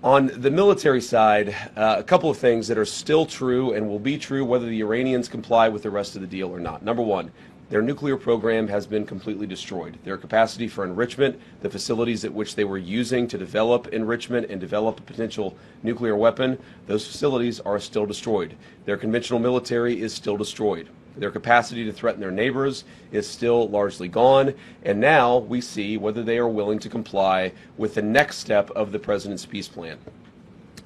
On the military side, a couple of things that are still true and will be true whether the Iranians comply with the rest of the deal or not. Number one, their nuclear program has been completely destroyed. Their capacity for enrichment, the facilities at which they were using to develop enrichment and develop a potential nuclear weapon, those facilities are still destroyed. Their conventional military is still destroyed. Their capacity to threaten their neighbors is still largely gone, and now we see whether they are willing to comply with the next step of the president's peace plan.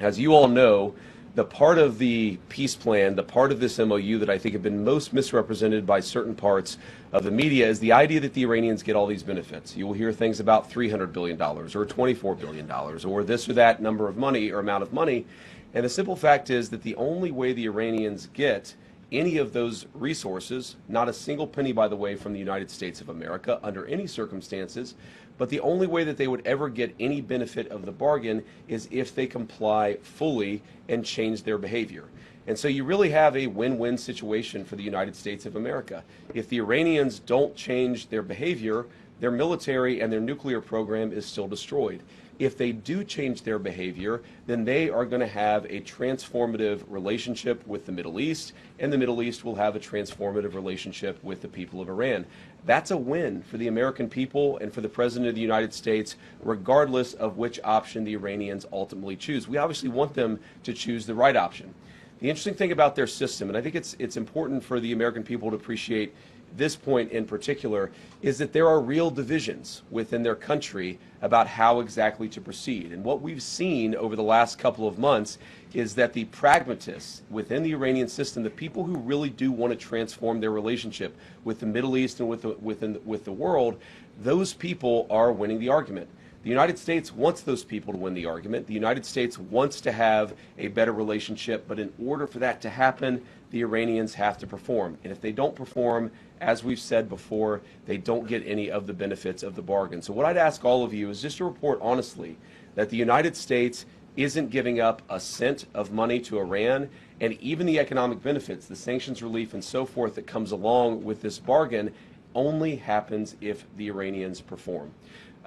As you all know, the part of the peace plan, the part of this MOU that I think have been most misrepresented by certain parts of the media is the idea that the Iranians get all these benefits. You will hear things about $300 billion or $24 billion or this or that number of money or amount of money, and the simple fact is that the only way the Iranians get any of those resources, not a single penny, by the way, from the United States of America under any circumstances, but the only way that they would ever get any benefit of the bargain is if they comply fully and change their behavior. And so you really have a win-win situation for the United States of America. If the Iranians don't change their behavior, their military and their nuclear program is still destroyed. If they do change their behavior, then they are going to have a transformative relationship with the Middle East, and the Middle East will have a transformative relationship with the people of Iran. That's a win for the American people and for the President of the United States, regardless of which option the Iranians ultimately choose. We obviously want them to choose the right option. The interesting thing about their system, and I think it's important for the American people to appreciate this point in particular, is that there are real divisions within their country about how exactly to proceed. And what we've seen over the last couple of months is that the pragmatists within the Iranian system, the people who really do want to transform their relationship with the Middle East and with the world, those people are winning the argument. The United States wants those people to win the argument. The United States wants to have a better relationship, but in order for that to happen, the Iranians have to perform. And if they don't perform, as we've said before, they don't get any of the benefits of the bargain. So what I'd ask all of you is just to report honestly that the United States isn't giving up a cent of money to Iran, and even the economic benefits, the sanctions relief and so forth that comes along with this bargain only happens if the Iranians perform.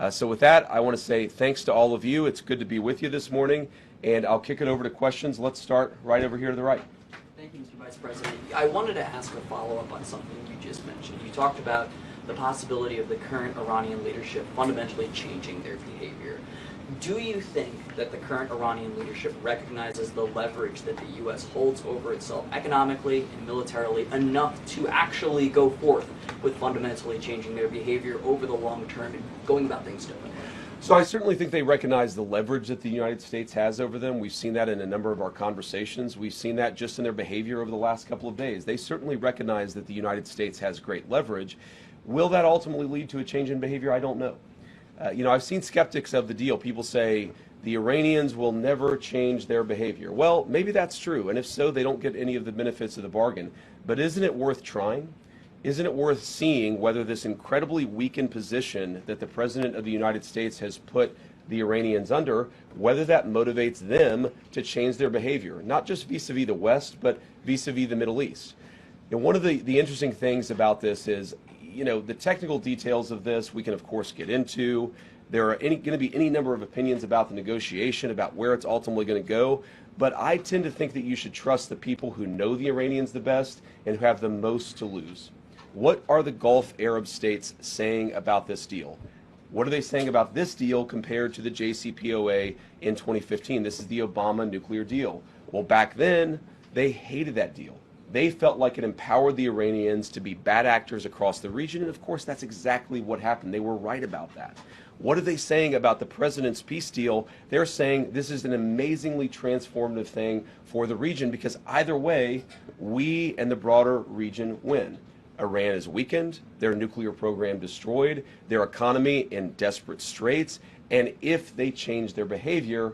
So with that, I want to say thanks to all of you. It's good to be with you this morning, and I'll kick it over to questions. Let's start right over here to the right. Thank you, Mr. Vice President. I wanted to ask a follow-up on something you just mentioned. You talked about the possibility of the current Iranian leadership fundamentally changing their behavior. Do you think that the current Iranian leadership recognizes the leverage that the U.S. holds over itself economically and militarily enough to actually go forth with fundamentally changing their behavior over the long term and going about things differently? So I certainly think they recognize the leverage that the United States has over them. We've seen that in a number of our conversations. We've seen that just in their behavior over the last couple of days. They certainly recognize that the United States has great leverage. Will that ultimately lead to a change in behavior? I don't know. I've seen skeptics of the deal. People say the Iranians will never change their behavior. Well, maybe that's true, and if so, they don't get any of the benefits of the bargain. But isn't it worth trying? Isn't it worth seeing whether this incredibly weakened position that the President of the United States has put the Iranians under, whether that motivates them to change their behavior, not just vis-a-vis the West, but vis-a-vis the Middle East? And one of the interesting things about this is, the technical details of this we can, of course, get into. There are going to be any number of opinions about the negotiation, about where it's ultimately going to go. But I tend to think that you should trust the people who know the Iranians the best and who have the most to lose. What are the Gulf Arab states saying about this deal? What are they saying about this deal compared to the JCPOA in 2015? This is the Obama nuclear deal. Well, back then, they hated that deal. They felt like it empowered the Iranians to be bad actors across the region, and of course that's exactly what happened. They were right about that. What are they saying about the president's peace deal? They're saying this is an amazingly transformative thing for the region because either way, we and the broader region win. Iran is weakened, their nuclear program destroyed, their economy in desperate straits, and if they change their behavior,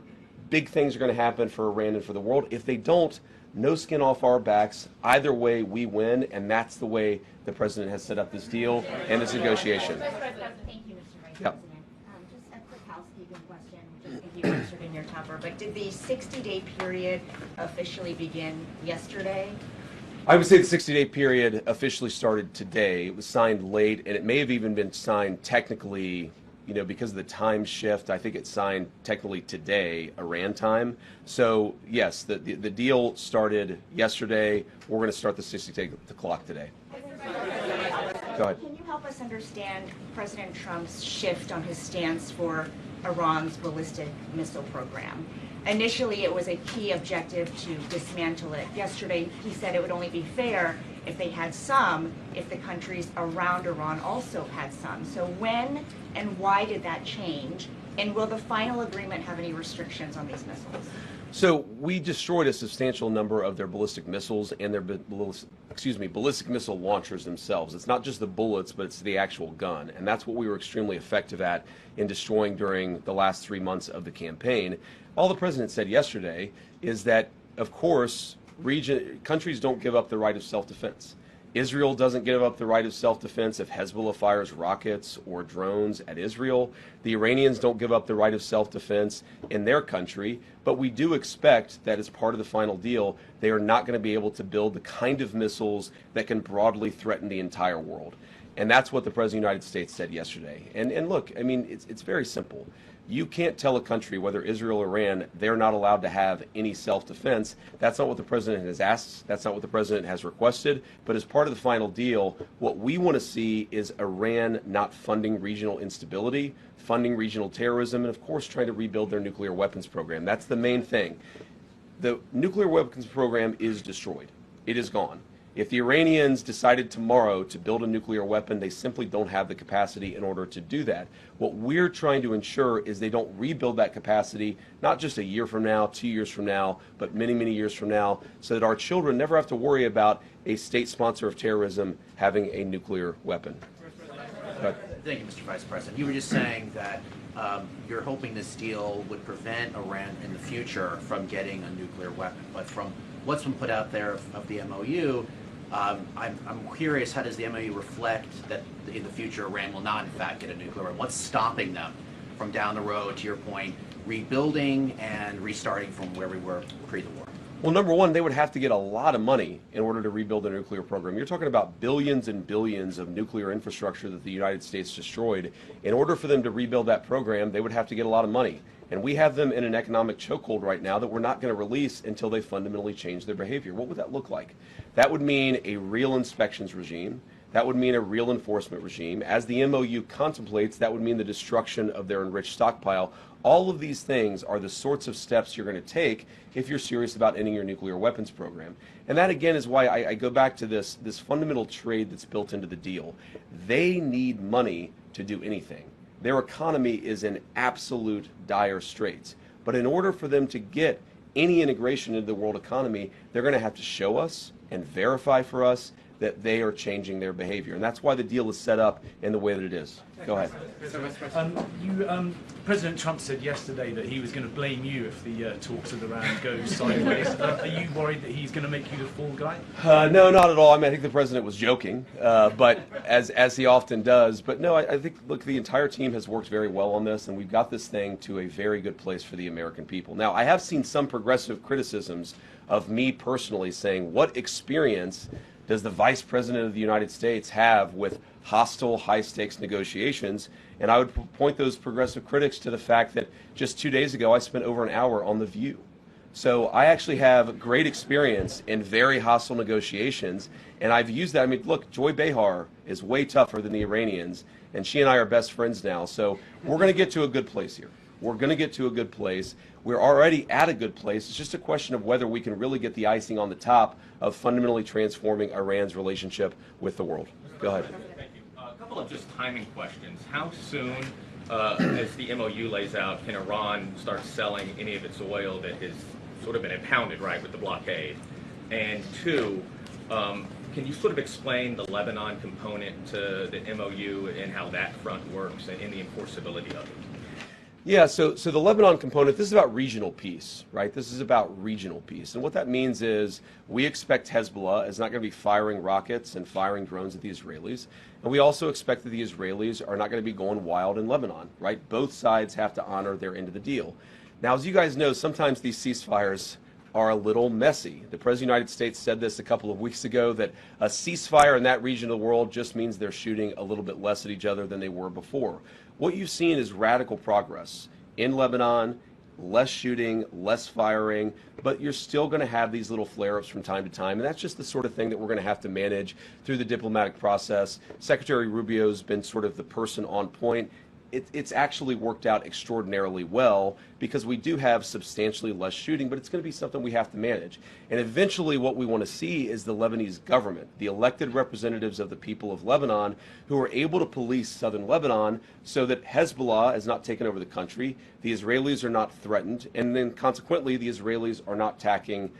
big things are going to happen for Iran and for the world. If they don't, no skin off our backs. Either way, we win, and that's the way the president has set up this deal and this negotiation. Thank you, Mr. Vice Yep. President. Just a quick housekeeping question, which I think you answered in your cover, but did the 60-day period officially begin yesterday? I would say the 60-day period officially started today. It was signed late, and it may have even been signed technically because of the time shift, I think it signed technically today, Iran time. So yes, the deal started yesterday. We're going to start the 60-day clock today. Go ahead. Can you help us understand President Trump's shift on his stance for Iran's ballistic missile program? Initially, it was a key objective to dismantle it. Yesterday, he said it would only be fair if they had some, if the countries around Iran also had some. So when and why did that change? And will the final agreement have any restrictions on these missiles? So we destroyed a substantial number of their ballistic missiles and their ballistic missile launchers themselves. It's not just the bullets, but it's the actual gun. And that's what we were extremely effective at in destroying during the last 3 months of the campaign. All the president said yesterday is that, of course, countries don't give up the right of self-defense. Israel doesn't give up the right of self-defense if Hezbollah fires rockets or drones at Israel. The Iranians don't give up the right of self-defense in their country, but we do expect that as part of the final deal, they are not going to be able to build the kind of missiles that can broadly threaten the entire world. And that's what the President of the United States said yesterday. And look, I mean, it's very simple. You can't tell a country, whether Israel or Iran, they're not allowed to have any self-defense. That's not what the president has asked. That's not what the president has requested. But as part of the final deal, what we want to see is Iran not funding regional instability, funding regional terrorism, and of course trying to rebuild their nuclear weapons program. That's the main thing. The nuclear weapons program is destroyed. It is gone. If the Iranians decided tomorrow to build a nuclear weapon, they simply don't have the capacity in order to do that. What we're trying to ensure is they don't rebuild that capacity, not just a year from now, 2 years from now, but many, many years from now, so that our children never have to worry about a state sponsor of terrorism having a nuclear weapon. Thank you, Mr. Vice President. You were just saying that you're hoping this deal would prevent Iran in the future from getting a nuclear weapon. But from what's been put out there of the MOU, I'm curious, how does the MOU reflect that in the future Iran will not, in fact, get a nuclear weapon? What's stopping them from down the road, to your point, rebuilding and restarting from where we were pre the war? Well, number one, they would have to get a lot of money in order to rebuild their nuclear program. You're talking about billions and billions of nuclear infrastructure that the United States destroyed. In order for them to rebuild that program, they would have to get a lot of money. And we have them in an economic chokehold right now that we're not going to release until they fundamentally change their behavior. What would that look like? That would mean a real inspections regime. That would mean a real enforcement regime. As the MOU contemplates, that would mean the destruction of their enriched stockpile. All of these things are the sorts of steps you're going to take if you're serious about ending your nuclear weapons program. And that, again, is why I go back to this fundamental trade that's built into the deal. They need money to do anything. Their economy is in absolute dire straits. But in order for them to get any integration into the world economy, they're going to have to show us and verify for us that they are changing their behavior. And that's why the deal is set up in the way that it is. Go ahead. President Trump said yesterday that he was going to blame you if the talks with Iran go sideways. Are you worried that he's going to make you the fall guy? No, not at all. I mean, I think the president was joking, but as he often does. But no, I think, look, the entire team has worked very well on this, and we've got this thing to a very good place for the American people. Now, I have seen some progressive criticisms of me personally saying, what experience does the Vice President of the United States have with hostile, high-stakes negotiations? And I would point those progressive critics to the fact that just 2 days ago I spent over an hour on The View. So I actually have great experience in very hostile negotiations, and I've used that. I mean, look, Joy Behar is way tougher than the Iranians, and she and I are best friends now. So we're going to get to a good place here. We're going to get to a good place. We're already at a good place. It's just a question of whether we can really get the icing on the top of fundamentally transforming Iran's relationship with the world. Go ahead. Thank you. A couple of just timing questions. How soon, as the MOU lays out, can Iran start selling any of its oil that has sort of been impounded, right, with the blockade? And two, can you sort of explain the Lebanon component to the MOU and how that front works and the enforceability of it? Yeah, so the Lebanon component, this is about regional peace, right? This is about regional peace. And what that means is we expect Hezbollah is not going to be firing rockets and firing drones at the Israelis. And we also expect that the Israelis are not going to be going wild in Lebanon, right? Both sides have to honor their end of the deal. Now, as you guys know, sometimes these ceasefires are a little messy. The President of the United States said this a couple of weeks ago, that a ceasefire in that region of the world just means they're shooting a little bit less at each other than they were before. What you've seen is radical progress in Lebanon, less shooting, less firing, but you're still going to have these little flare-ups from time to time, and that's just the sort of thing that we're going to have to manage through the diplomatic process. Secretary Rubio's been sort of the person on point. It's actually worked out extraordinarily well because we do have substantially less shooting, but it's going to be something we have to manage. And eventually what we want to see is the Lebanese government, the elected representatives of the people of Lebanon, who are able to police southern Lebanon so that Hezbollah has not taken over the country, the Israelis are not threatened, and then consequently the Israelis are not attacking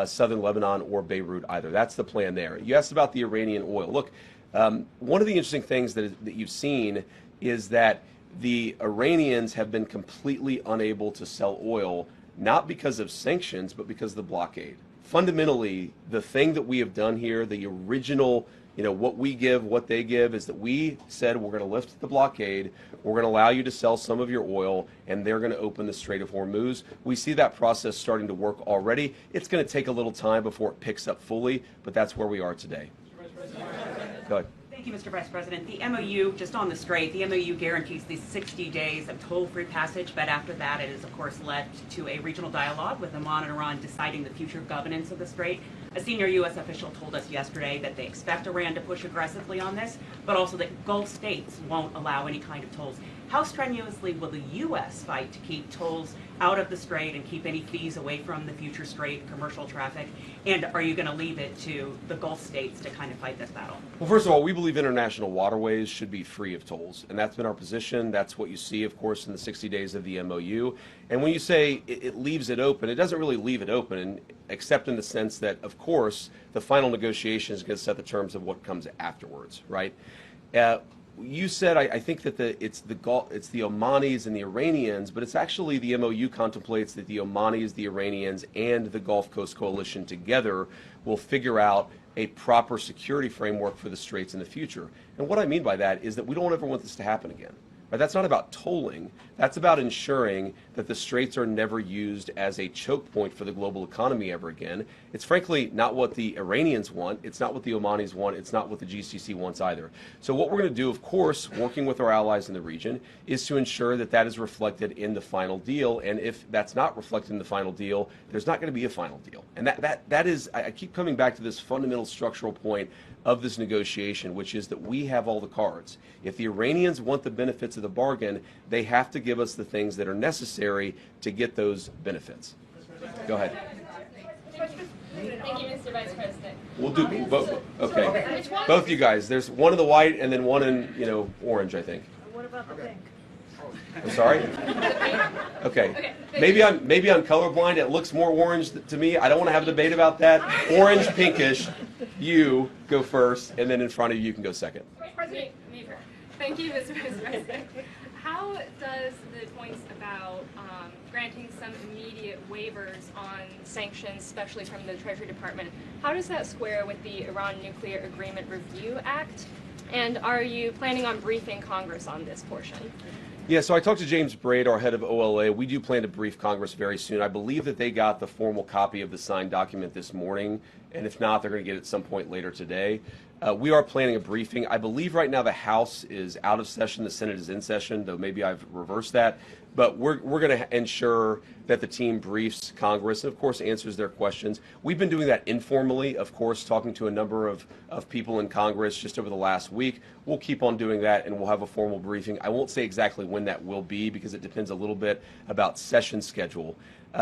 southern Lebanon or Beirut either. That's the plan there. You asked about the Iranian oil. Look, one of the interesting things that you've seen is that the Iranians have been completely unable to sell oil, not because of sanctions, but because of the blockade. Fundamentally, the thing that we have done here, the original, what we give, what they give, is that we said we're going to lift the blockade, we're going to allow you to sell some of your oil, and they're going to open the Strait of Hormuz. We see that process starting to work already. It's going to take a little time before it picks up fully, but that's where we are today. Go ahead. Thank you, Mr. Vice President. The MOU, just on the Strait, the MOU guarantees these 60 days of toll-free passage, but after that it has, of course, led to a regional dialogue with Oman and Iran deciding the future governance of the Strait. A senior U.S. official told us yesterday that they expect Iran to push aggressively on this, but also that Gulf states won't allow any kind of tolls. How strenuously will the U.S. fight to keep tolls out of the Strait and keep any fees away from the future Strait commercial traffic? And are you going to leave it to the Gulf states to kind of fight this battle? Well, first of all, we believe international waterways should be free of tolls, and that's been our position. That's what you see, of course, in the 60 days of the MOU. And when you say it leaves it open, it doesn't really leave it open, except in the sense that, of course, the final negotiation is going to set the terms of what comes afterwards, right? You said, I think that it's the Omanis and the Iranians, but it's actually the MOU contemplates that the Omanis, the Iranians, and the Gulf Coast Coalition together will figure out a proper security framework for the Straits in the future. And what I mean by that is that we don't ever want this to happen again. Right? That's not about tolling. That's about ensuring that the Straits are never used as a choke point for the global economy ever again. It's frankly not what the Iranians want. It's not what the Omanis want. It's not what the GCC wants either. So what we're going to do, of course, working with our allies in the region, is to ensure that that is reflected in the final deal. And if that's not reflected in the final deal, there's not going to be a final deal. And that is, I keep coming back to this fundamental structural point of this negotiation, which is that we have all the cards. If the Iranians want the benefits of the bargain, they have to give us the things that are necessary to get those benefits. Go ahead. Thank you, Mr. Vice President. We'll do both. Okay. Both you guys. There's one in the white and then one in, orange, I think. What about the pink? I'm sorry? Okay. Maybe I'm colorblind. It looks more orange to me. I don't want to have a debate about that. Orange, pinkish. You go first, and then in front of you can go second. Me first. Thank you, Mr. Vice President. How does the points about granting some immediate waivers on sanctions, especially from the Treasury Department, how does that square with the Iran Nuclear Agreement Review Act? And are you planning on briefing Congress on this portion? Yeah, so I talked to James Braid, our head of OLA. We do plan to brief Congress very soon. I believe that they got the formal copy of the signed document this morning, and if not, they're going to get it at some point later today. We are planning a briefing. I believe right now the House is out of session, the Senate is in session, though maybe I've reversed that. But we're going to ensure that the team briefs Congress and, of course, answers their questions. We've been doing that informally, of course, talking to a number of people in Congress just over the last week. We'll keep on doing that, and we'll have a formal briefing. I won't say exactly when that will be because it depends a little bit about session schedule.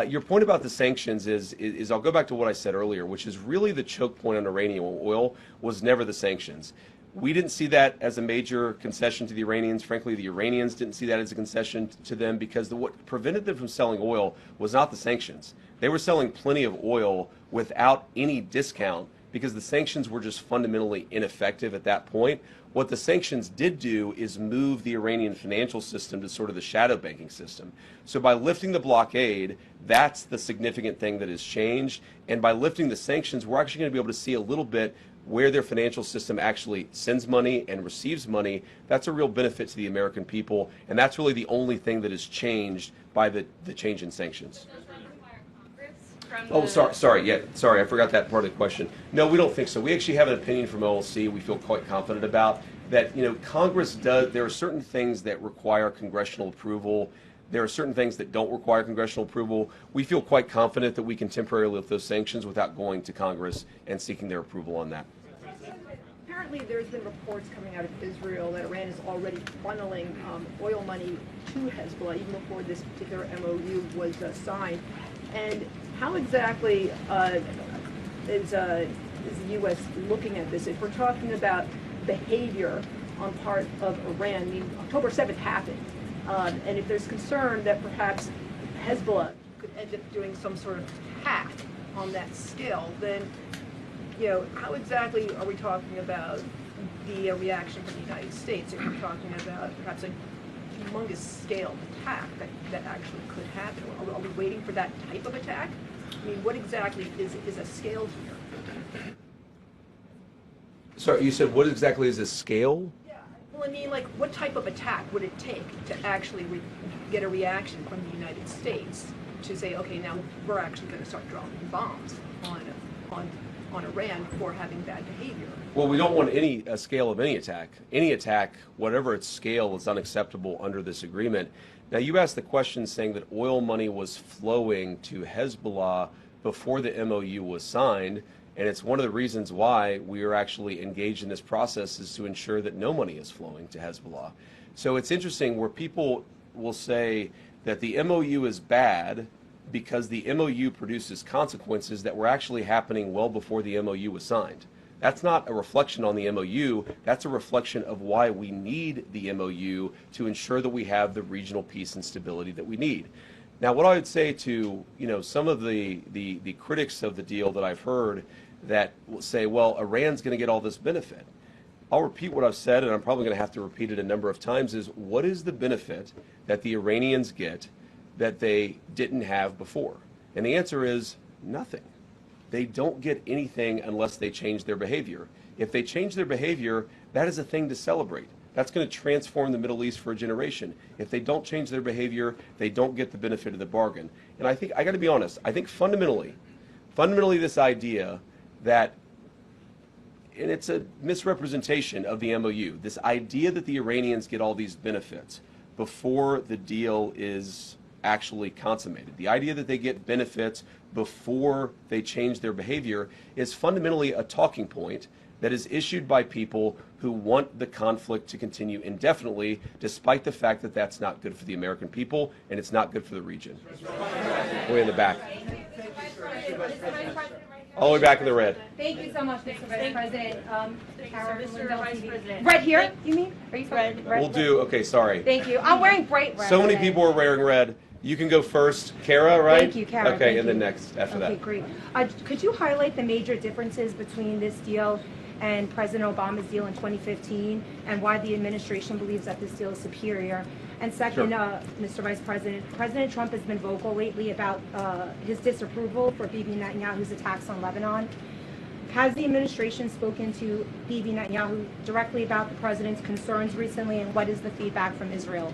Your point about the sanctions is I'll go back to what I said earlier, which is really the choke point on Iranian oil was never the sanctions. We didn't see that as a major concession to the Iranians. Frankly, the Iranians didn't see that as a concession to them because what prevented them from selling oil was not the sanctions. They were selling plenty of oil without any discount because the sanctions were just fundamentally ineffective at that point. What the sanctions did do is move the Iranian financial system to sort of the shadow banking system. So by lifting the blockade, that's the significant thing that has changed. And by lifting the sanctions, we're actually going to be able to see a little bit where their financial system actually sends money and receives money. That's a real benefit to the American people, and that's really the only thing that has changed by the change in sanctions. Does that require Congress? from Oh, the... sorry, I forgot that part of the question. No, we don't think so. We actually have an opinion from OLC we feel quite confident about that, Congress does, there are certain things that require congressional approval. There are certain things that don't require congressional approval. We feel quite confident that we can temporarily lift those sanctions without going to Congress and seeking their approval on that. Apparently, there's been reports coming out of Israel that Iran is already funneling oil money to Hezbollah even before this particular MOU was signed. And how exactly is the U.S. looking at this? If we're talking about behavior on part of Iran, I mean, October 7th happened, and if there's concern that perhaps Hezbollah could end up doing some sort of attack on that scale, then how exactly are we talking about the reaction from the United States if we're talking about perhaps a humongous scale attack that actually could happen? Are we waiting for that type of attack? I mean, what exactly is a scale here? Sorry, you said what exactly is a scale? Yeah, well, I mean, like, what type of attack would it take to actually get a reaction from the United States to say, okay, now we're actually going to start dropping bombs on Iran for having bad behavior? Well, we don't want a scale of any attack. Any attack, whatever its scale, is unacceptable under this agreement. Now, you asked the question saying that oil money was flowing to Hezbollah before the MOU was signed, and it's one of the reasons why we are actually engaged in this process is to ensure that no money is flowing to Hezbollah. So it's interesting where people will say that the MOU is bad because the MOU produces consequences that were actually happening well before the MOU was signed. That's not a reflection on the MOU. That's a reflection of why we need the MOU to ensure that we have the regional peace and stability that we need. Now, what I would say to some of the critics of the deal that I've heard that will say, well, Iran's going to get all this benefit. I'll repeat what I've said, and I'm probably going to have to repeat it a number of times, is what is the benefit that the Iranians get that they didn't have before? And the answer is nothing. They don't get anything unless they change their behavior. If they change their behavior, that is a thing to celebrate. That's going to transform the Middle East for a generation. If they don't change their behavior, they don't get the benefit of the bargain. And I think, I got to be honest, I think fundamentally this idea that, and it's a misrepresentation of the MOU, this idea that the Iranians get all these benefits before the deal is actually consummated. The idea that they get benefits before they change their behavior is fundamentally a talking point that is issued by people who want the conflict to continue indefinitely, despite the fact that that's not good for the American people and it's not good for the region. Way in the back. All the way back in the red. Thank you so much, Mr. Vice President. Mr. Vice President. Red here, you mean? Are you red? We'll do, okay, sorry. Thank you. I'm wearing bright red. So many today. people are wearing red. You can go first. Kara, right? Thank you, Kara. Okay, Thank and then you. next after that. Okay, great. Could you highlight the major differences between this deal and President Obama's deal in 2015 and why the administration believes that this deal is superior? And second, Sure. Mr. Vice President, President Trump has been vocal lately about his disapproval for Bibi Netanyahu's attacks on Lebanon. Has the administration spoken to Bibi Netanyahu directly about the president's concerns recently, and what is the feedback from Israel?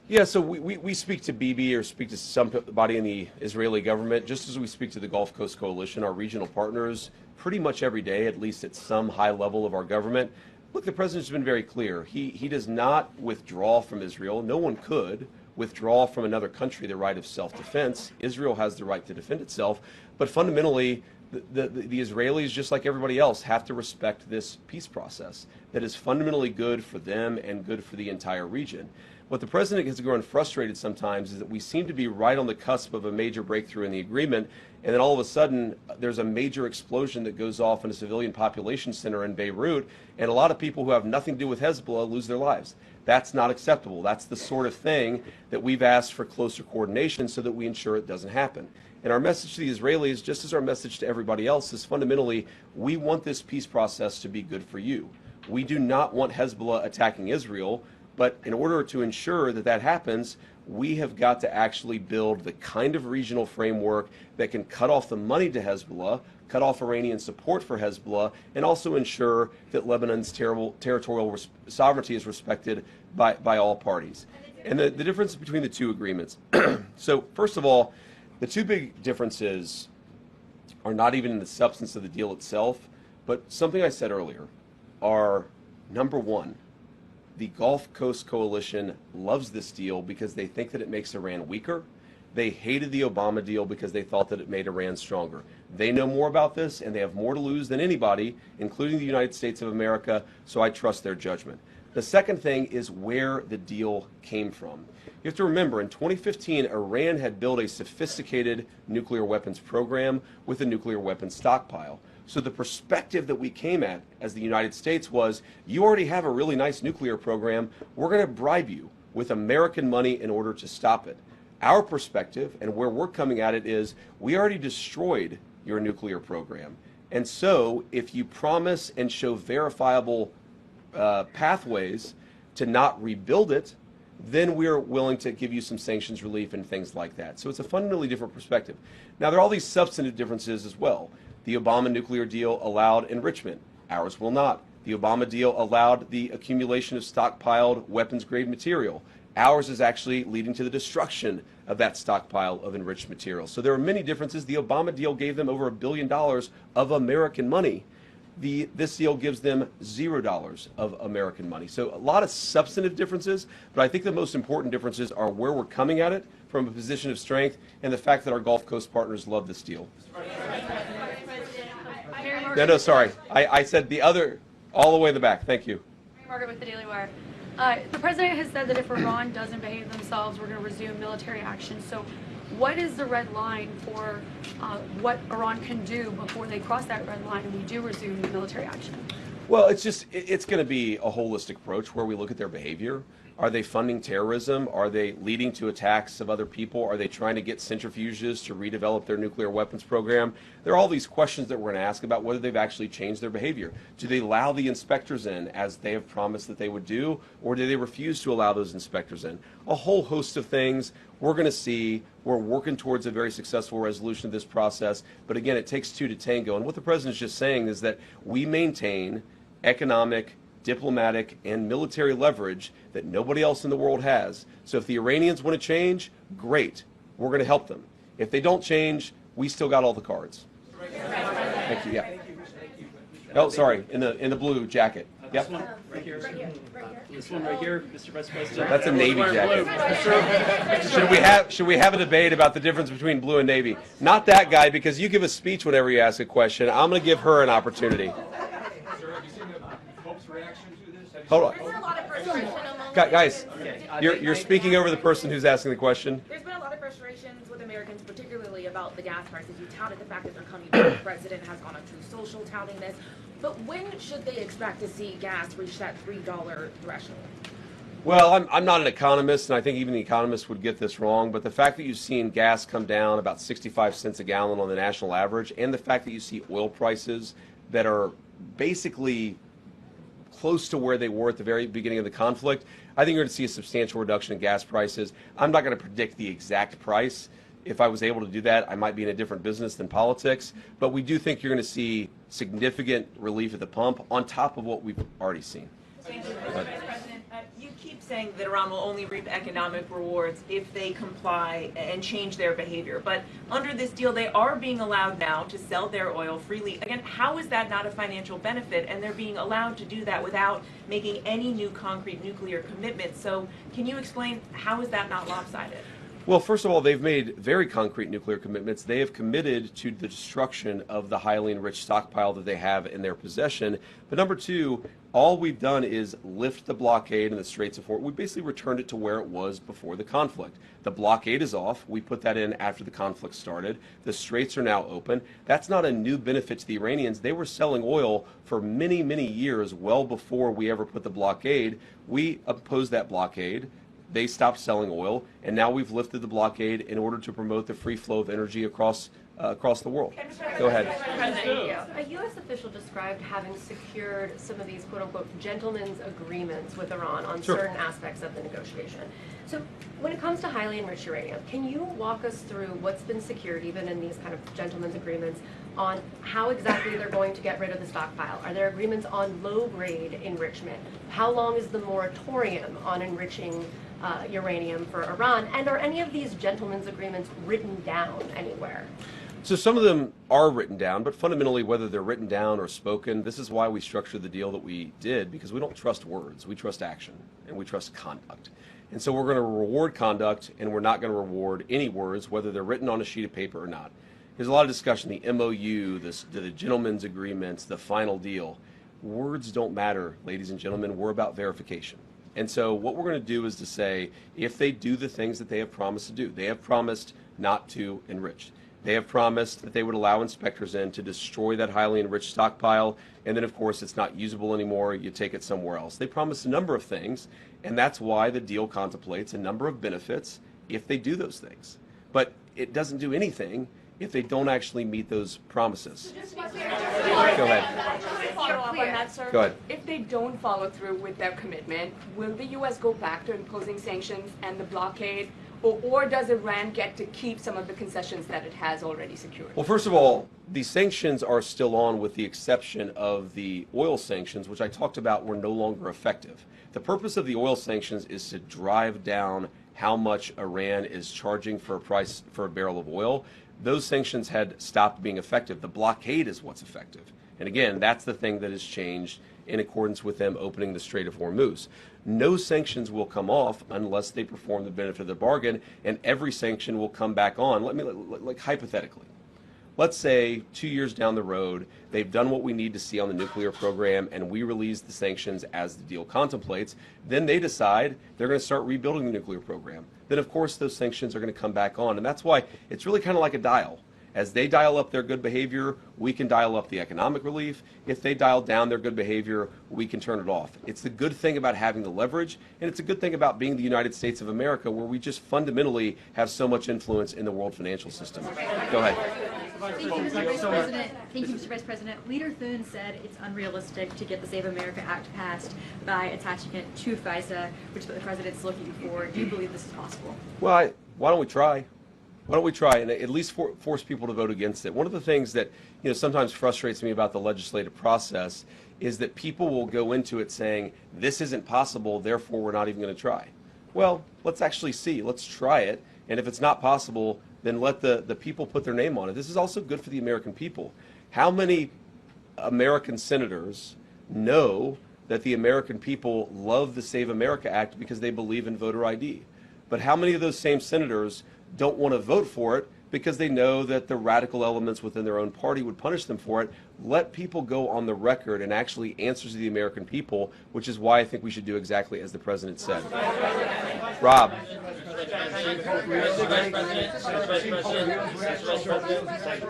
Yeah, so we speak to Bibi or speak to somebody in the Israeli government, just as we speak to the Gulf Coast Coalition, our regional partners, pretty much every day, at least at some high level of our government. Look, the president's been very clear. He does not withdraw from Israel. No one could withdraw from another country the right of self-defense. Israel has the right to defend itself. But fundamentally, the Israelis, just like everybody else, have to respect this peace process that is fundamentally good for them and good for the entire region. What the president has grown frustrated sometimes is that we seem to be right on the cusp of a major breakthrough in the agreement, and then all of a sudden there's a major explosion that goes off in a civilian population center in Beirut, and a lot of people who have nothing to do with Hezbollah lose their lives. That's not acceptable. That's the sort of thing that we've asked for closer coordination so that we ensure it doesn't happen. And our message to the Israelis, just as our message to everybody else, is fundamentally, we want this peace process to be good for you. We do not want Hezbollah attacking Israel, but in order to ensure that that happens, we have got to actually build the kind of regional framework that can cut off the money to Hezbollah, cut off Iranian support for Hezbollah, and also ensure that Lebanon's territorial sovereignty is respected by all parties. And the difference between the two agreements. So first of all, The two big differences are not even in the substance of the deal itself, but something I said earlier are, number one, the Gulf Coast Coalition loves this deal because they think that it makes Iran weaker. They hated the Obama deal because they thought that it made Iran stronger. They know more about this, and they have more to lose than anybody, including the United States of America, so I trust their judgment. The second thing is where the deal came from. You have to remember, in 2015, Iran had built a sophisticated nuclear weapons program with a nuclear weapons stockpile. So the perspective that we came at as the United States was, you already have a really nice nuclear program, we're going to bribe you with American money in order to stop it. Our perspective and where we're coming at it is, we already destroyed your nuclear program. And so if you promise and show verifiable pathways to not rebuild it, then we're willing to give you some sanctions relief and things like that. So it's a fundamentally different perspective. Now, there are all these substantive differences as well. The Obama nuclear deal allowed enrichment. Ours will not. The Obama deal allowed the accumulation of stockpiled weapons-grade material. Ours is actually leading to the destruction of that stockpile of enriched material. So there are many differences. The Obama deal gave them over $1 billion of American money. This deal gives them $0 of American money. So a lot of substantive differences, but I think the most important differences are where we're coming at it from a position of strength and the fact that our Gulf Coast partners love this deal. No, sorry. I said the other, all the way in the back. Thank you. Margaret with the Daily Wire. The president has said that if Iran doesn't behave themselves, we're going to resume military action. So what is the red line for what Iran can do before they cross that red line and we do resume military action? Well, it's going to be a holistic approach where we look at their behavior. Are they funding terrorism? Are they leading to attacks of other people? Are they trying to get centrifuges to redevelop their nuclear weapons program? There are all these questions that we're going to ask about whether they've actually changed their behavior. Do they allow the inspectors in as they have promised that they would do, or do they refuse to allow those inspectors in? A whole host of things we're going to see. We're working towards a very successful resolution of this process. But again, it takes two to tango. And what the president's just saying is that we maintain economic, diplomatic, and military leverage that nobody else in the world has. So if the Iranians want to change, great. We're going to help them. If they don't change, we still got all the cards. Thank you. Yeah. Oh, sorry. In the blue jacket. Yep. This one right here. This one right here, Mr. Vice President. That's a Navy jacket. Should we have a debate about the difference between blue and Navy? Not that guy, because you give a speech whenever you ask a question. I'm going to give her an opportunity. Hold on. Guys, you're speaking over the person who's asking the question. There's been a lot of frustrations with Americans, particularly about the gas prices. You touted the fact that they're coming down. The president has gone on True Social touting this. But when should they expect to see gas reach that $3 threshold? Well, I'm not an economist, and I think even the economists would get this wrong, but the fact that you've seen gas come down about 65 cents a gallon on the national average, and the fact that you see oil prices that are basically close to where they were at the very beginning of the conflict, I think you're going to see a substantial reduction in gas prices. I'm not going to predict the exact price. If I was able to do that, I might be in a different business than politics. But we do think you're going to see significant relief at the pump on top of what we've already seen. Thank you, Mr. Vice President. You keep saying that Iran will only reap economic rewards if they comply and change their behavior. But under this deal, they are being allowed now to sell their oil freely. Again, how is that not a financial benefit? And they're being allowed to do that without making any new concrete nuclear commitments. So can you explain how is that not lopsided? Well, first of all, they've made very concrete nuclear commitments. They have committed to the destruction of the highly enriched stockpile that they have in their possession. But number two, all we've done is lift the blockade in the Straits of Hormuz. We basically returned it to where it was before the conflict. The blockade is off. We put that in after the conflict started. The straits are now open. That's not a new benefit to the Iranians. They were selling oil for many, many years, well before we ever put the blockade. We opposed that blockade. They stopped selling oil, and now we've lifted the blockade in order to promote the free flow of energy across the world. Go ahead. A U.S. official described having secured some of these quote-unquote gentlemen's agreements with Iran on certain aspects of the negotiation. So when it comes to highly enriched uranium, can you walk us through what's been secured, even in these kind of gentlemen's agreements, on how exactly they're going to get rid of the stockpile? Are there agreements on low-grade enrichment? How long is the moratorium on enriching uranium for Iran? And are any of these gentlemen's agreements written down anywhere? So some of them are written down, but fundamentally, whether they're written down or spoken, this is why we structured the deal that we did, because we don't trust words. We trust action, and we trust conduct. And so we're going to reward conduct, and we're not going to reward any words, whether they're written on a sheet of paper or not. There's a lot of discussion, the MOU, the gentleman's agreements, the final deal. Words don't matter, ladies and gentlemen. We're about verification. And so what we're going to do is to say, if they do the things that they have promised to do, they have promised not to enrich. They have promised that they would allow inspectors in to destroy that highly enriched stockpile, and then, of course, it's not usable anymore. You take it somewhere else. They promised a number of things, and that's why the deal contemplates a number of benefits if they do those things. But it doesn't do anything if they don't actually meet those promises. Go ahead. Follow up on that, sir. Go ahead. If they don't follow through with their commitment, will the U.S. go back to imposing sanctions and the blockade? Or does Iran get to keep some of the concessions that it has already secured? Well, first of all, the sanctions are still on with the exception of the oil sanctions, which I talked about were no longer effective. The purpose of the oil sanctions is to drive down how much Iran is charging for a price for a barrel of oil. Those sanctions had stopped being effective. The blockade is what's effective. And again, that's the thing that has changed in accordance with them opening the Strait of Hormuz. No sanctions will come off unless they perform the benefit of the bargain, and every sanction will come back on. Like hypothetically, let's say 2 years down the road, they've done what we need to see on the nuclear program, and we release the sanctions as the deal contemplates. Then they decide they're going to start rebuilding the nuclear program. Then, of course, those sanctions are going to come back on, and that's why it's really kind of like a dial. As they dial up their good behavior, we can dial up the economic relief. If they dial down their good behavior, we can turn it off. It's the good thing about having the leverage, and it's a good thing about being the United States of America, where we just fundamentally have so much influence in the world financial system. Go ahead. Thank you, Mr. Vice President. Thank you, Mr. Vice President. Leader Thune said it's unrealistic to get the Save America Act passed by attaching it to FISA, which is what the President's looking for. Do you believe this is possible? Well, why don't we try? Why don't we try and at least force people to vote against it? One of the things that sometimes frustrates me about the legislative process is that people will go into it saying, this isn't possible, therefore we're not even going to try. Well, let's actually see. Let's try it. And if it's not possible, then let the people put their name on it. This is also good for the American people. How many American senators know that the American people love the Save America Act because they believe in voter ID? But how many of those same senators don't want to vote for it because they know that the radical elements within their own party would punish them for it? Let people go on the record and actually answer to the American people, which is why I think we should do exactly as the President said. Rob.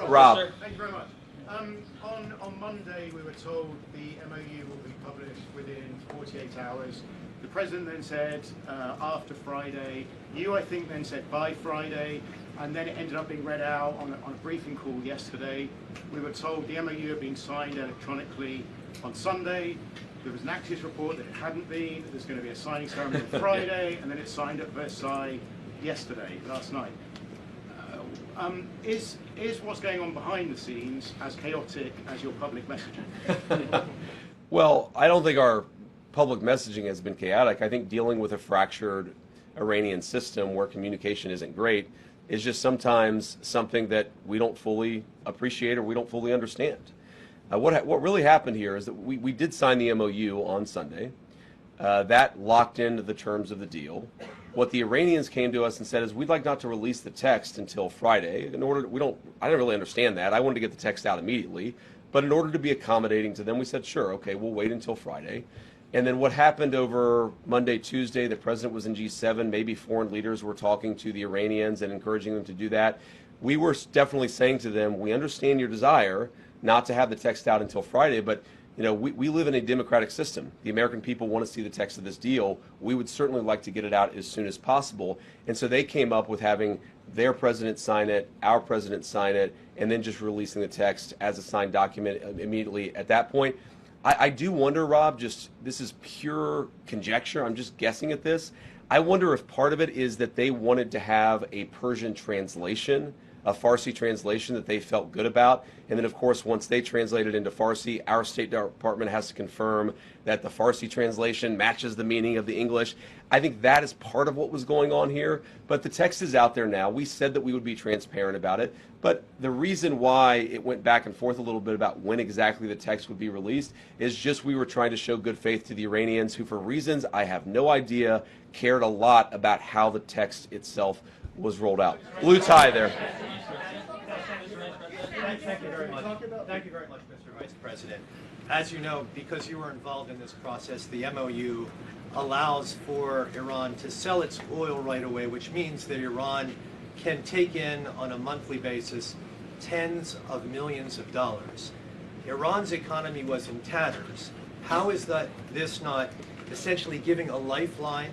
Rob. Thank you very much. On Monday, we were told the MOU will be published within 48 hours. The President then said after Friday. You, I think, then said by Friday, and then it ended up being read out on a briefing call yesterday. We were told the MOU had been signed electronically on Sunday. There was an Axios report that it hadn't been. There's going to be a signing ceremony on Friday, and then it's signed at Versailles last night. Is what's going on behind the scenes as chaotic as your public messaging? Well, I don't think our public messaging has been chaotic. I think dealing with a fractured Iranian system where communication isn't great is just sometimes something that we don't fully appreciate or we don't fully understand. What really happened here is that we did sign the MOU on Sunday. That locked into the terms of the deal. What the Iranians came to us and said is, we'd like not to release the text until Friday. I didn't really understand that. I wanted to get the text out immediately. But in order to be accommodating to them, we said, sure, okay, we'll wait until Friday. And then what happened over Monday, Tuesday, the President was in G7, maybe foreign leaders were talking to the Iranians and encouraging them to do that. We were definitely saying to them, we understand your desire not to have the text out until Friday, but we live in a democratic system. The American people want to see the text of this deal. We would certainly like to get it out as soon as possible. And so they came up with having their president sign it, our president sign it, and then just releasing the text as a signed document immediately at that point. I do wonder, Rob, this is pure conjecture, I'm just guessing at this. I wonder if part of it is that they wanted to have a Persian translation a Farsi translation that they felt good about. And then, of course, once they translate it into Farsi, our State Department has to confirm that the Farsi translation matches the meaning of the English. I think that is part of what was going on here. But the text is out there now. We said that we would be transparent about it. But the reason why it went back and forth a little bit about when exactly the text would be released is just we were trying to show good faith to the Iranians who, for reasons I have no idea, cared a lot about how the text itself was rolled out. Blue tie there. Thank you very much. Thank you very much, Mr. Vice President. As you know, because you were involved in this process, the MOU allows for Iran to sell its oil right away, which means that Iran can take in on a monthly basis tens of millions of dollars. Iran's economy was in tatters. How is this not essentially giving a lifeline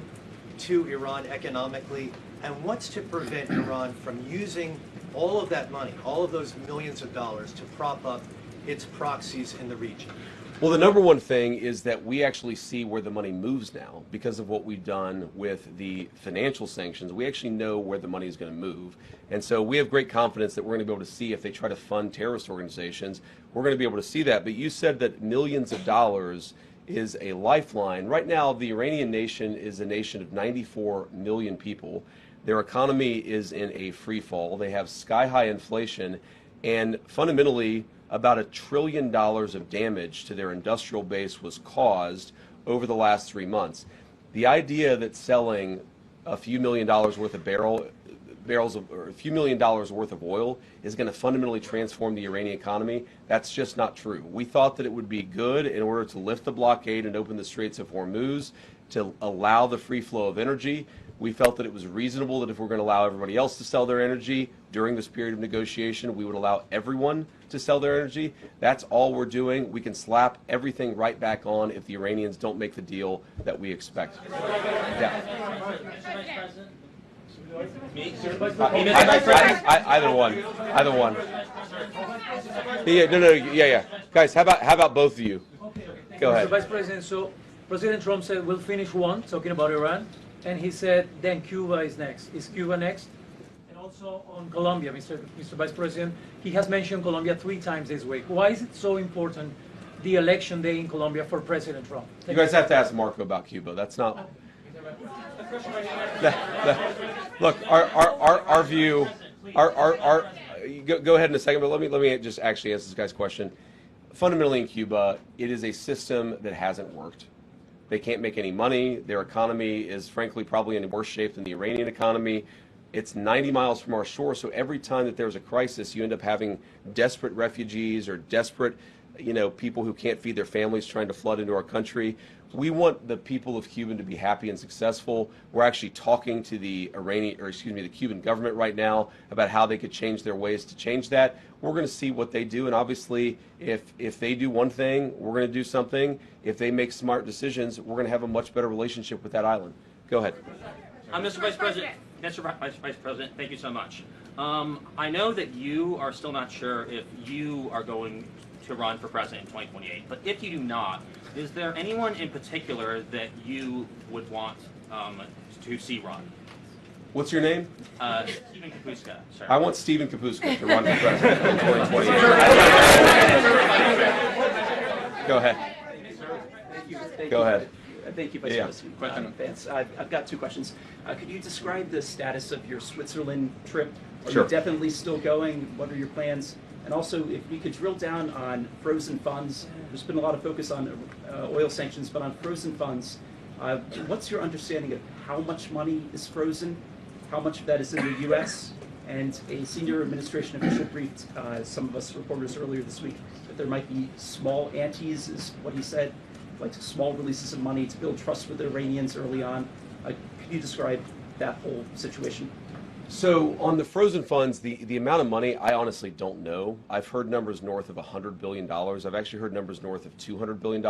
to Iran economically? And what's to prevent Iran from using all of that money, all of those millions of dollars, to prop up its proxies in the region? Well, the number one thing is that we actually see where the money moves now because of what we've done with the financial sanctions. We actually know where the money is going to move. And so we have great confidence that we're going to be able to see if they try to fund terrorist organizations, we're going to be able to see that. But you said that millions of dollars is a lifeline. Right now, the Iranian nation is a nation of 94 million people. Their economy is in a free fall. They have sky-high inflation, and fundamentally, about $1 trillion of damage to their industrial base was caused over the last 3 months. The idea that selling a few $1 million worth of or a few $1 million worth of oil is going to fundamentally transform the Iranian economy, that's just not true. We thought that it would be good in order to lift the blockade and open the Straits of Hormuz to allow the free flow of energy. We felt that it was reasonable that if we're going to allow everybody else to sell their energy during this period of negotiation, we would allow everyone to sell their energy. That's all we're doing. We can slap everything right back on if the Iranians don't make the deal that we expect. Yeah. Either one. Either one. Yeah, no, yeah. Guys, how about both of you? Go ahead. Mr. Vice President, so President Trump said we'll finish one, talking about Iran, and he said then Cuba is next. Is Cuba next? And also on Colombia, Mr. Vice President, he has mentioned Colombia 3 times this week. Why is it so important, the election day in Colombia, for President Trump? You guys have to ask Marco about Cuba. That's not... Look, our view, go ahead in a second, but let me just actually answer this guy's question. Fundamentally in Cuba, it is a system that hasn't worked. They can't make any money. Their economy is frankly probably in worse shape than the Iranian economy. It's 90 miles from our shore, so every time that there's a crisis, you end up having desperate refugees or desperate, people who can't feed their families trying to flood into our country. We want the people of Cuba to be happy and successful. We're actually talking to the Cuban government right now about how they could change their ways to change that. We're going to see what they do, and obviously, if they do one thing, we're going to do something. If they make smart decisions, we're going to have a much better relationship with that island. Go ahead. Mr. Vice President. Mr. Vice President, thank you so much. I know that you are still not sure if you are going to run for president in 2028, but if you do not, is there anyone in particular that you would want to see run? What's your name? Stephen Kapuska. Sorry. I want Stephen Kapuska to run for president in 2028. Go ahead. Go ahead. Thank you, Vice President Vance. I've got 2 questions. Could you describe the status of your Switzerland trip? Are you definitely still going? What are your plans? And also, if we could drill down on frozen funds. There's been a lot of focus on oil sanctions, but on frozen funds, what's your understanding of how much money is frozen? How much of that is in the U.S.? And a senior administration official briefed some of us reporters earlier this week that there might be small antes, is what he said, like small releases of money to build trust with the Iranians early on. Could you describe that whole situation? So on the frozen funds, the amount of money, I honestly don't know. I've heard numbers north of $100 billion. I've actually heard numbers north of $200 billion.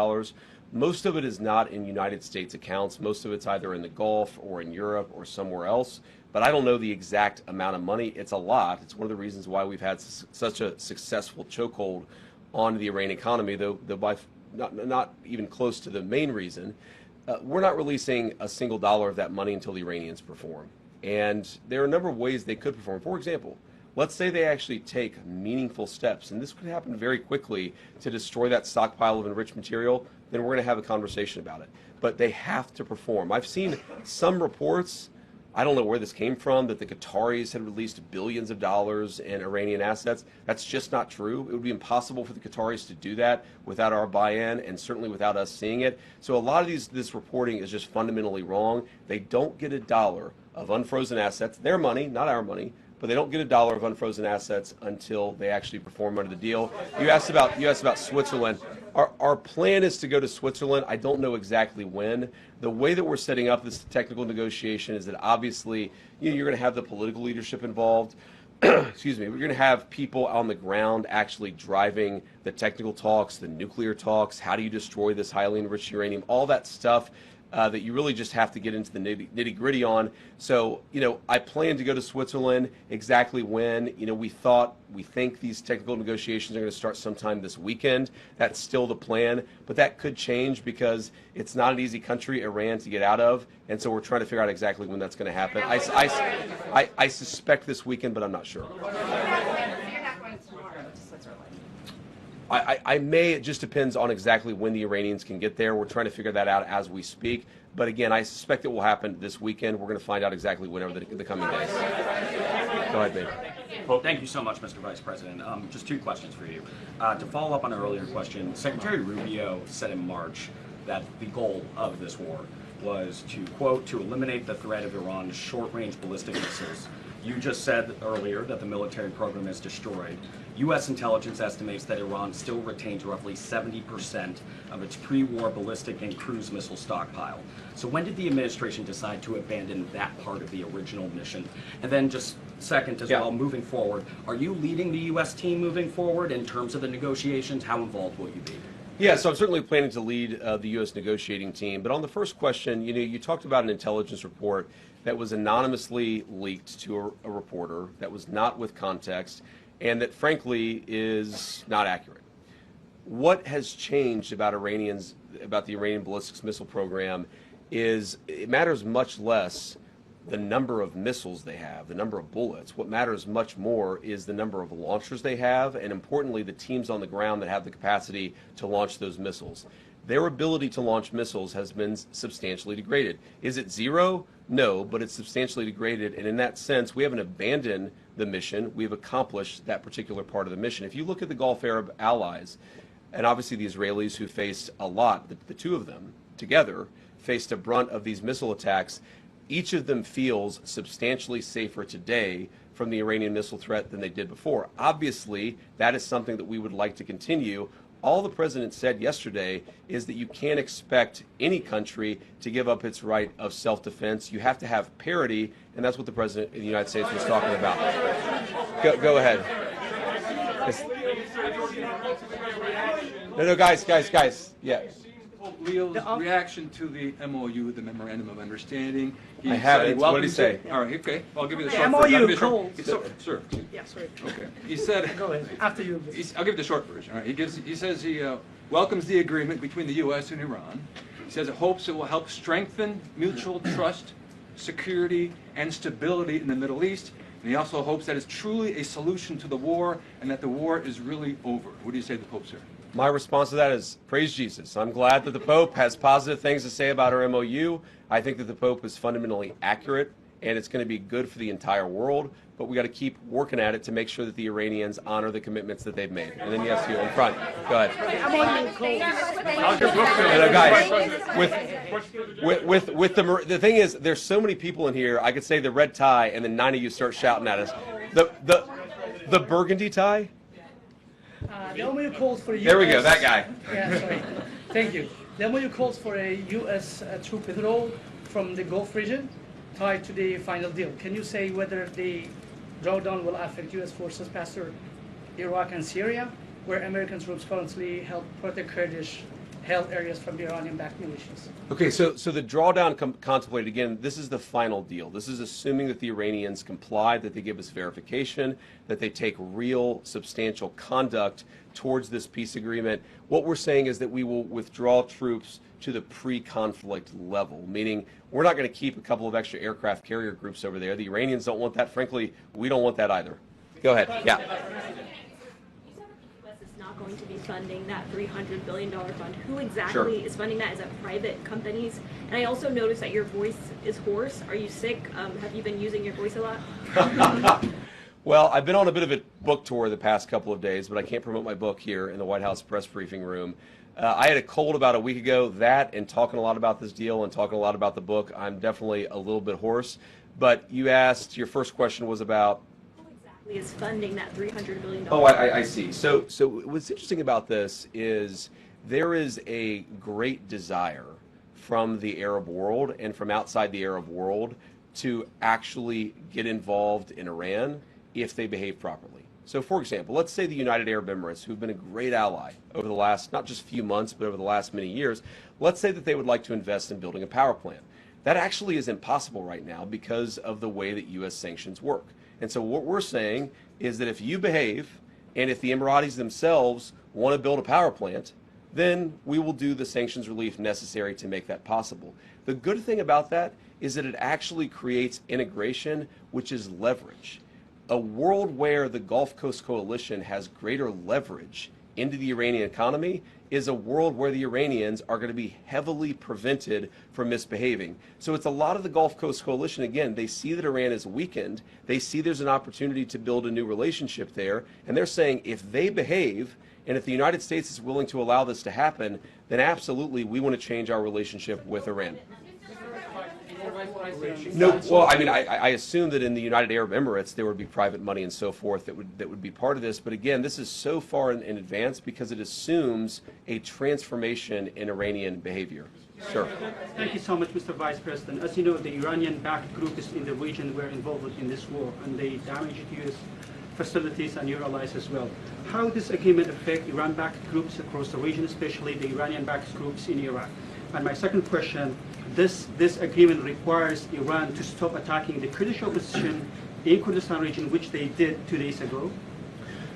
Most of it is not in United States accounts. Most of it's either in the Gulf or in Europe or somewhere else. But I don't know the exact amount of money. It's a lot. It's one of the reasons why we've had such a successful chokehold on the Iranian economy, though by not even close to the main reason. We're not releasing a single dollar of that money until the Iranians perform. And there are a number of ways they could perform. For example, Let's say they actually take meaningful steps, and this could happen very quickly, to destroy that stockpile of enriched material, then we're going to have a conversation about it. But they have to perform. I've seen some reports, I don't know where this came from, that the Qataris had released billions of dollars in Iranian assets. That's just not true. It would be impossible for the Qataris to do that without our buy-in, and certainly without us seeing it. So a lot of this reporting is just fundamentally wrong. They don't get a dollar of unfrozen assets, their money, not our money, but they don't get a dollar of unfrozen assets until they actually perform under the deal. You asked about Switzerland. Our plan is to go to Switzerland. I don't know exactly when. The way that we're setting up this technical negotiation is that obviously you're going to have the political leadership involved. Excuse me. We're going to have people on the ground actually driving the technical talks, the nuclear talks. How do you destroy this highly enriched uranium? All that stuff. That you really just have to get into the nitty-gritty on. So, I plan to go to Switzerland. Exactly when, we think these technical negotiations are going to start sometime this weekend. That's still the plan, but that could change because it's not an easy country, Iran, to get out of, and so we're trying to figure out exactly when that's going to happen. I suspect this weekend, but I'm not sure. I may. It just depends on exactly when the Iranians can get there. We're trying to figure that out as we speak. But again, I suspect it will happen this weekend. We're going to find out exactly whenever the coming days. Go ahead, babe. Well, thank you so much, Mr. Vice President. Just two questions for you. To follow up on an earlier question, Secretary Rubio said in March that the goal of this war was to, quote, to eliminate the threat of Iran's short-range ballistic missiles. You just said earlier that the military program is destroyed. U.S. intelligence estimates that Iran still retains roughly 70% of its pre-war ballistic and cruise missile stockpile. So when did the administration decide to abandon that part of the original mission? And then just second as well, moving forward, are you leading the U.S. team moving forward in terms of the negotiations? How involved will you be? Yeah, so I'm certainly planning to lead the U.S. negotiating team. But on the first question, you talked about an intelligence report that was anonymously leaked to a reporter, that was not with context, and that frankly is not accurate. What has changed about the Iranian ballistics missile program is it matters much less the number of missiles they have, the number of bullets. What matters much more is the number of launchers they have, and importantly, the teams on the ground that have the capacity to launch those missiles. Their ability to launch missiles has been substantially degraded. Is it zero? No, but it's substantially degraded, and in that sense, we haven't abandoned the mission. We've accomplished that particular part of the mission. If you look at the Gulf Arab allies, and obviously the Israelis who faced a lot, the two of them together faced a brunt of these missile attacks, each of them feels substantially safer today from the Iranian missile threat than they did before. Obviously, that is something that we would like to continue. All the president said yesterday is that you can't expect any country to give up its right of self-defense. You have to have parity, and that's what the president of the United States was talking about. Go ahead. No, guys. Yeah. Leo's reaction to the MOU, the Memorandum of Understanding. I haven't. What did he say? All right, okay. I'll give you the short MOU, version. Sir. Yeah, sorry. Okay. He said. Go ahead. After you. I'll give you the short version. All right. He says he welcomes the agreement between the U.S. and Iran. He says it hopes it will help strengthen mutual trust, security, and stability in the Middle East. And he also hopes that it's truly a solution to the war and that the war is really over. What do you say to the Pope, sir? My response to that is, praise Jesus. I'm glad that the Pope has positive things to say about our MOU. I think that the Pope is fundamentally accurate, and it's going to be good for the entire world, but we got to keep working at it to make sure that the Iranians honor the commitments that they've made. And then, yes, you in front. Go ahead. Guys, with the thing is, there's so many people in here, I could say the red tie, and then 9 of you start shouting at us. The burgundy tie? The MOU calls for a U.S. There we go, that guy. Yeah, sorry. Thank you. The MOU calls for a U.S. troop withdrawal from the Gulf region tied to the final deal. Can you say whether the drawdown will affect U.S. forces past Iraq and Syria, where American troops currently help protect Kurdish-held areas from Iranian-backed militias? Okay, so the drawdown contemplated, again, this is the final deal. This is assuming that the Iranians comply, that they give us verification, that they take real substantial conduct towards this peace agreement. What we're saying is that we will withdraw troops to the pre-conflict level, meaning we're not going to keep a couple of extra aircraft carrier groups over there. The Iranians don't want that. Frankly, we don't want that either. Go ahead. Yeah. Is not going to be funding that $300 billion fund. Who exactly Sure. is funding that? Is that private companies? And I also noticed that your voice is hoarse. Are you sick? Have you been using your voice a lot? Well, I've been on a bit of a book tour the past couple of days, but I can't promote my book here in the White House press briefing room. I had a cold about a week ago. That and talking a lot about this deal and talking a lot about the book, I'm definitely a little bit hoarse. But you asked, your first question was about Is funding that $300 billion? Oh, I see. So what's interesting about this is there is a great desire from the Arab world and from outside the Arab world to actually get involved in Iran if they behave properly. So, for example, let's say the United Arab Emirates, who've been a great ally over the last, not just few months, but over the last many years, let's say that they would like to invest in building a power plant. That actually is impossible right now because of the way that U.S. sanctions work. And so what we're saying is that if you behave, and if the Emiratis themselves want to build a power plant, then we will do the sanctions relief necessary to make that possible. The good thing about that is that it actually creates integration, which is leverage. A world where the Gulf Coast Coalition has greater leverage into the Iranian economy is a world where the Iranians are going to be heavily prevented from misbehaving. So it's a lot of the Gulf Coast Coalition, again, they see that Iran is weakened, they see there's an opportunity to build a new relationship there, and they're saying if they behave, and if the United States is willing to allow this to happen, then absolutely we want to change our relationship with Iran. No, well, I mean, I assume that in the United Arab Emirates there would be private money and so forth that would be part of this. But again, this is so far in advance because it assumes a transformation in Iranian behavior. Sure. Thank you so much, Mr. Vice President. As you know, the Iranian-backed groups in the region were involved in this war, and they damaged U.S. facilities and your allies as well. How does this agreement affect Iran-backed groups across the region, especially the Iranian-backed groups in Iraq? And my second question, this agreement requires Iran to stop attacking the Kurdish opposition in Kurdistan region, which they did 2 days ago.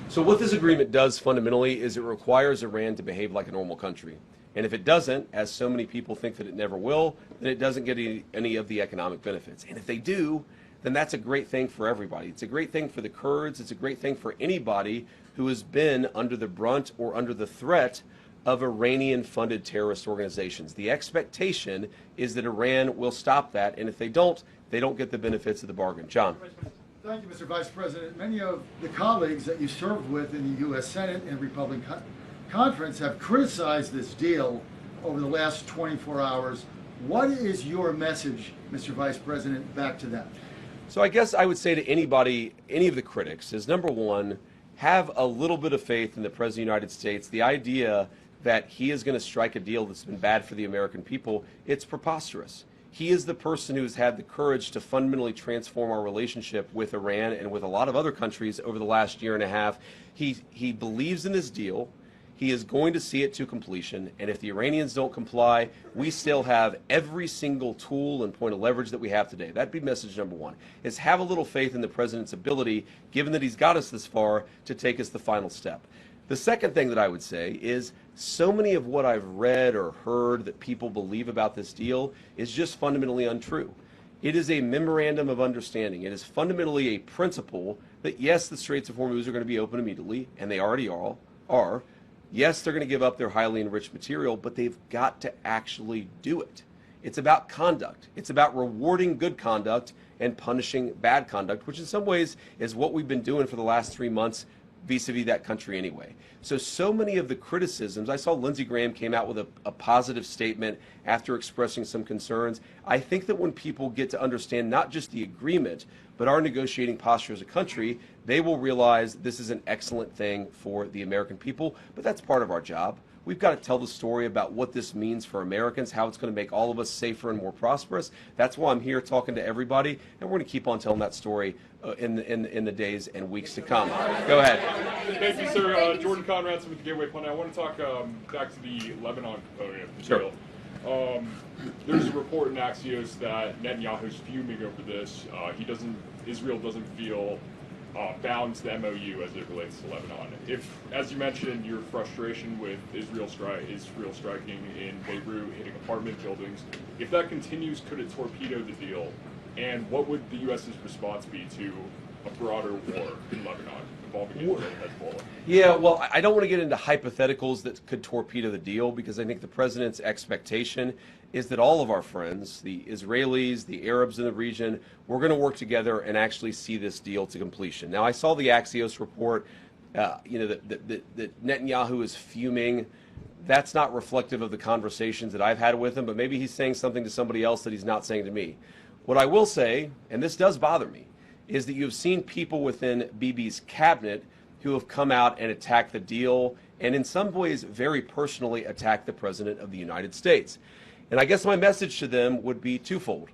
So what this agreement does fundamentally is it requires Iran to behave like a normal country. And if it doesn't, as so many people think that it never will, then it doesn't get any of the economic benefits. And if they do, then that's a great thing for everybody. It's a great thing for the Kurds. It's a great thing for anybody who has been under the brunt or under the threat of Iranian-funded terrorist organizations. The expectation is that Iran will stop that, and if they don't get the benefits of the bargain. John. Thank you, Mr. Vice President. Many of the colleagues that you served with in the U.S. Senate and Republican Conference have criticized this deal over the last 24 hours. What is your message, Mr. Vice President, back to them? So I guess I would say to anybody, any of the critics, is number one, have a little bit of faith in the President of the United States. The idea that he is going to strike a deal that's been bad for the American people, it's preposterous. He is the person who's had the courage to fundamentally transform our relationship with Iran and with a lot of other countries over the last year and a half. He believes in this deal. He is going to see it to completion, and if the Iranians don't comply, we still have every single tool and point of leverage that we have today. That'd be message number one, is have a little faith in the President's ability, given that he's got us this far, to take us the final step. The second thing that I would say is so many of what I've read or heard that people believe about this deal is just fundamentally untrue. It is a memorandum of understanding. It is fundamentally a principle that, yes, the Straits of Hormuz are going to be open immediately, and they already are. Yes, they're going to give up their highly enriched material, but they've got to actually do it. It's about conduct. It's about rewarding good conduct and punishing bad conduct, which in some ways is what we've been doing for the last 3 months vis-a-vis that country anyway. So many of the criticisms, I saw Lindsey Graham came out with a positive statement after expressing some concerns. I think that when people get to understand not just the agreement, but our negotiating posture as a country, they will realize this is an excellent thing for the American people, but that's part of our job. We've got to tell the story about what this means for Americans, how it's going to make all of us safer and more prosperous. That's why I'm here talking to everybody, and we're going to keep on telling that story in the days and weeks to come. Go ahead. Thank you, sir. Jordan Conradson with the Gateway Pundit. I want to talk back to the Lebanon component of the deal. There's a report in Axios that Netanyahu's fuming over this. Israel doesn't feel bound to the MOU as it relates to Lebanon. If, as you mentioned, your frustration with Israel striking in Beirut, hitting apartment buildings, if that continues, could it torpedo the deal? And what would the U.S.'s response be to a broader war in Lebanon involving Israel and Hezbollah? Yeah, well, I don't want to get into hypotheticals that could torpedo the deal, because I think the president's expectation is that all of our friends, the Israelis, the Arabs in the region, we're going to work together and actually see this deal to completion. Now, I saw the Axios report, that Netanyahu is fuming. That's not reflective of the conversations that I've had with him, but maybe he's saying something to somebody else that he's not saying to me. What I will say, and this does bother me, is that you've seen people within Bibi's cabinet who have come out and attacked the deal, and in some ways very personally attacked the President of the United States. And I guess my message to them would be twofold.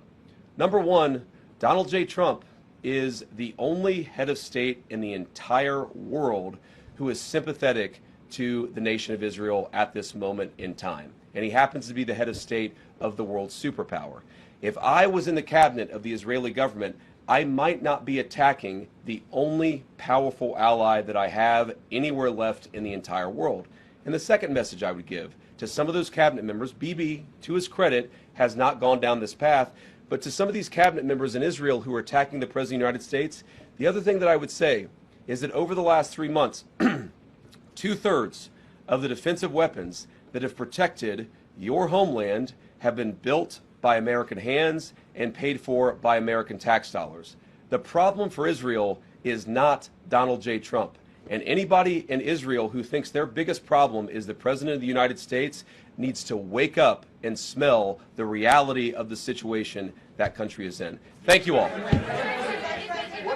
Number one, Donald J. Trump is the only head of state in the entire world who is sympathetic to the nation of Israel at this moment in time. And he happens to be the head of state of the world's superpower. If I was in the cabinet of the Israeli government, I might not be attacking the only powerful ally that I have anywhere left in the entire world. And the second message I would give to some of those cabinet members, Bibi, to his credit, has not gone down this path, but to some of these cabinet members in Israel who are attacking the President of the United States, the other thing that I would say is that over the last 3 months, 2/3 of the defensive weapons that have protected your homeland have been built by American hands and paid for by American tax dollars. The problem for Israel is not Donald J. Trump. And anybody in Israel who thinks their biggest problem is the President of the United States needs to wake up and smell the reality of the situation that country is in. Thank you all. What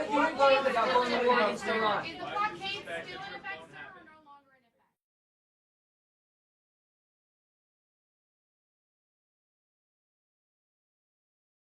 have you learned about going to war against Iran?